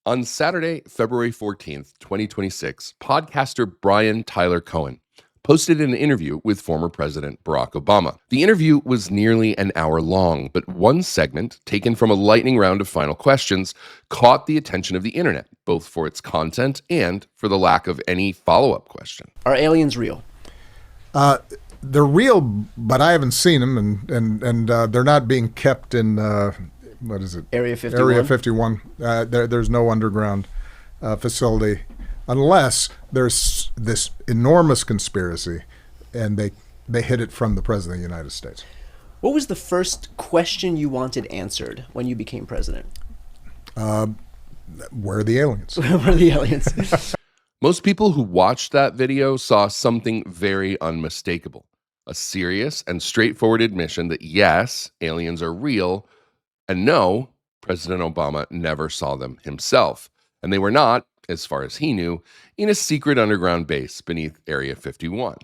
On Saturday, February 14th, 2026, podcaster Brian Tyler Cohen posted an interview with former President Barack Obama. The interview was nearly an hour long, but one segment, taken from a lightning round of final questions, caught the attention of the internet, both for its content and for the lack of any follow-up question. Are aliens real? They're real, but I haven't seen them, and they're not being kept in, what is it? Area 51? Area 51. There's no underground facility, unless there's this enormous conspiracy, and they hid it from the President of the United States. What was the first question you wanted answered when you became president? Where are the aliens? Where are the aliens? Most people who watched that video saw something very unmistakable. A serious and straightforward admission that yes, aliens are real, and no, President Obama never saw them himself. And they were not, as far as he knew, in a secret underground base beneath Area 51.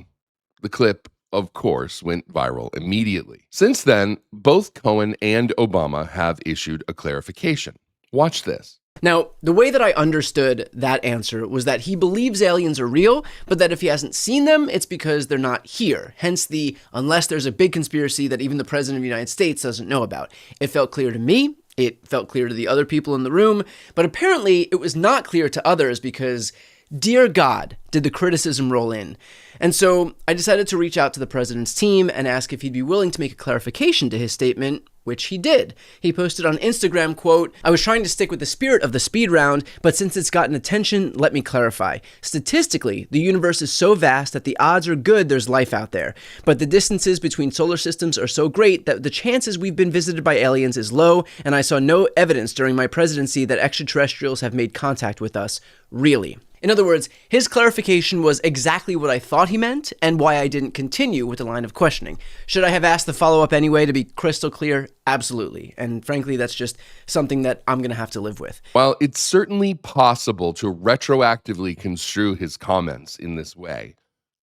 The clip, of course, went viral immediately. Since then, both Cohen and Obama have issued a clarification. Watch this. Now, the way that I understood that answer was that he believes aliens are real, but that if he hasn't seen them, it's because they're not here. Hence the, unless there's a big conspiracy that even the President of the United States doesn't know about. It felt clear to me. It felt clear to the other people in the room. But apparently it was not clear to others because, dear God, did the criticism roll in. And so I decided to reach out to the president's team and ask if he'd be willing to make a clarification to his statement, which he did. He posted on Instagram, quote, "I was trying to stick with the spirit of the speed round, but since it's gotten attention, let me clarify. Statistically, the universe is so vast that the odds are good there's life out there. But the distances between solar systems are so great that the chances we've been visited by aliens is low, and I saw no evidence during my presidency that extraterrestrials have made contact with us, really." In other words, his clarification was exactly what I thought he meant and why I didn't continue with the line of questioning. Should I have asked the follow-up anyway to be crystal clear? Absolutely. And frankly, that's just something that I'm going to have to live with. While it's certainly possible to retroactively construe his comments in this way,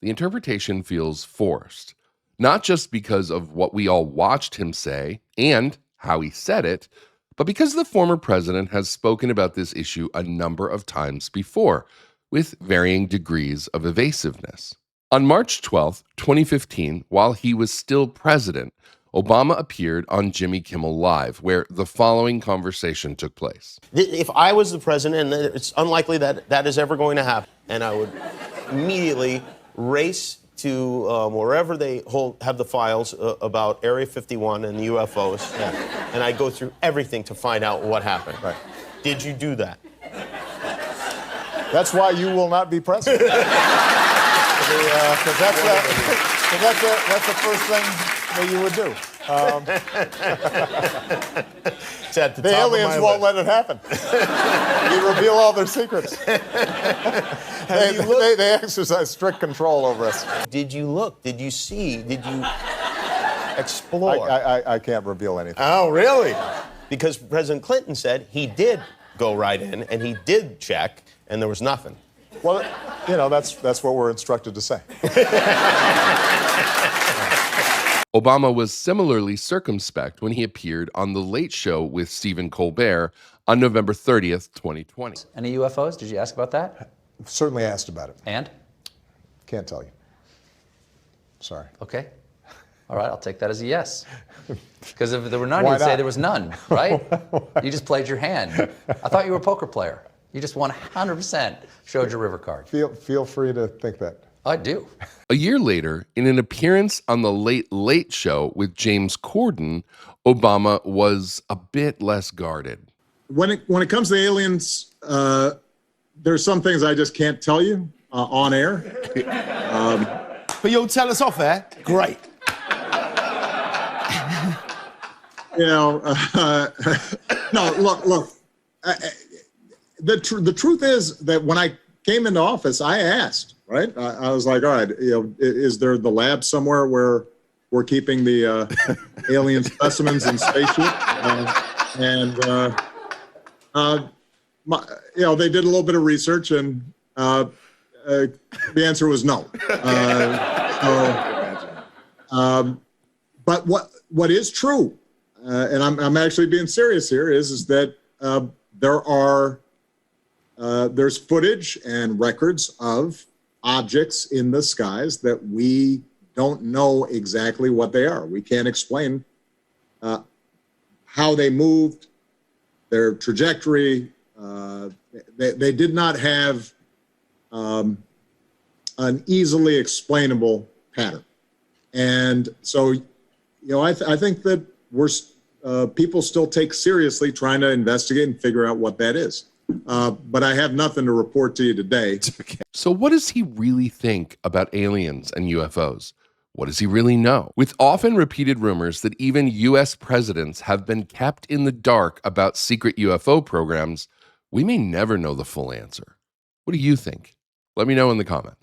the interpretation feels forced. Not just because of what we all watched him say and how he said it, but because the former president has spoken about this issue a number of times before, with varying degrees of evasiveness. On March 12, 2015, while he was still president, Obama appeared on Jimmy Kimmel Live, where the following conversation took place. If I was the president, and it's unlikely that that is ever going to happen, and I would immediately race to wherever they have the files about Area 51 and the UFOs, and I go through everything to find out what happened. Right. Did you do that? That's why you will not be president. Because that's the first thing that you would do. The aliens won't let it happen. You reveal all their secrets. They exercise strict control over us. Did you look? Did you see? Did you explore? I can't reveal anything. Oh, really? Because President Clinton said he did go right in, and he did check, and there was nothing. Well, that's what we're instructed to say. Obama was similarly circumspect when he appeared on The Late Show with Stephen Colbert on November 30th, 2020. Any UFOs? Did you ask about that? Certainly asked about it. And? Can't tell you. Sorry. Okay. All right, I'll take that as a yes. Because if there were none, Why you'd not? say there was none, right? You just played your hand. I thought you were a poker player. You just 100% showed your river card. Feel free to think that. I do. A year later, in an appearance on The Late Late Show with James Corden, Obama was a bit less guarded. When it comes to aliens, there's some things I just can't tell you on air. But you'll tell us off air? Great. No, look. The truth is that when I came into office, I asked, right? I was like, all right, is there the lab somewhere where we're keeping the alien specimens in spaceship? They did a little bit of research, and the answer was no. But what is true, and I'm actually being serious here, is that there are there's footage and records of objects in the skies that we don't know exactly what they are. We can't explain how they moved, their trajectory. They did not have an easily explainable pattern. And so, I think that people still take seriously trying to investigate and figure out what that is. But I have nothing to report to you today. So what does he really think about aliens and UFOs? What does he really know? With often repeated rumors that even US presidents have been kept in the dark about secret UFO programs, we may never know the full answer. What do you think? Let me know in the comments.